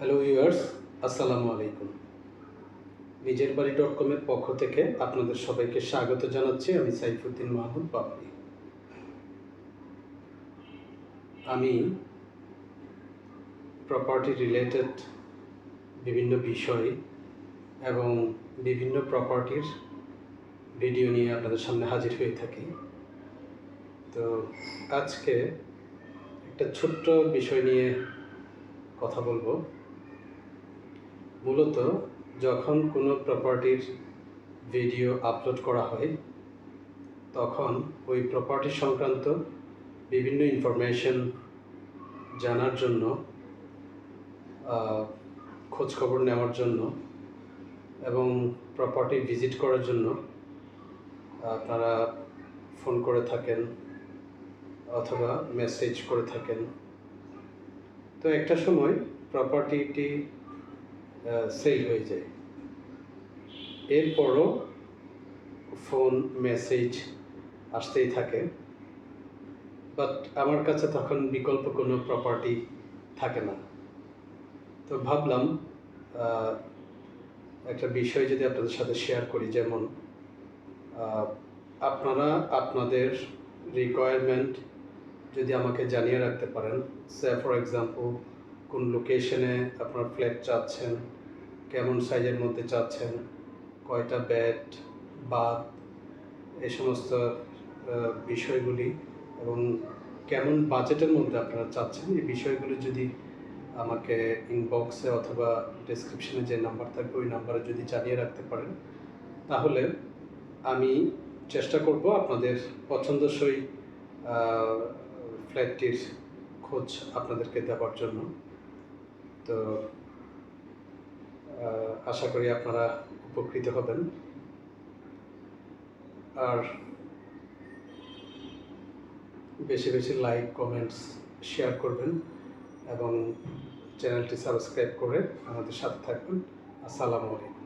Hello viewers, আসসালামু আলাইকুম। নিজের বাড়ি .com-এর পক্ষ থেকে আপনাদের সবাইকে স্বাগত জানাচ্ছি। আমি সাইফুদ্দিন মাহমুদ বাপ্পি। আমি প্রপার্টি রিলেটেড বিভিন্ন বিষয় এবং বিভিন্ন প্রপার্টির ভিডিও নিয়ে আপনাদের সামনে হাজির হয়ে থাকি। তো আজকে একটা ছোট্ট বিষয় নিয়ে কথা বলবো। মূলত যখন কোনো প্রপার্টির ভিডিও আপলোড করা হয় তখন ওই প্রপার্টি সংক্রান্ত বিভিন্ন ইনফরমেশন জানার জন্য, খোঁজখবর নেওয়ার জন্য এবং প্রপার্টি ভিজিট করার জন্য আপনারা ফোন করে থাকেন অথবা মেসেজ করে থাকেন। তো একটা সময় প্রপার্টিটি সেল হয়ে যায়, এরপরও ফোন মেসেজ আসতেই থাকে, বাট আমার কাছে তখন বিকল্প কোনো প্রপার্টি থাকে না। তো ভাবলাম একটা বিষয় যদি আপনাদের সাথে শেয়ার করি, যেমন আপনারা আপনাদের রিকোয়ারমেন্ট যদি আমাকে জানিয়ে রাখতে পারেন, সে ফর এক্সাম্পল কোন লোকেশনে আপনার ফ্ল্যাট চাচ্ছেন, কেমন সাইজের মধ্যে চাচ্ছেন, কয়টা বেড, বাথ, এই সমস্ত বিষয়গুলি এবং কেমন বাজেটের মধ্যে আপনারা চাচ্ছেন, এই বিষয়গুলি যদি আমাকে ইনবক্সে অথবা ডেসক্রিপশনে যে নাম্বার থাকবে ওই নাম্বারে যদি জানিয়ে রাখতে পারেন, তাহলে আমি চেষ্টা করব আপনাদের পছন্দসই ফ্ল্যাটটির খোঁজ আপনাদেরকে দেওয়ার জন্য। তো আশা করি আপনারা উপকৃত হবেন। আর বেশি বেশি লাইক, কমেন্টস, শেয়ার করবেন এবং চ্যানেলটি সাবস্ক্রাইব করে আমাদের সাথে থাকবেন। আসসালামু আলাইকুম।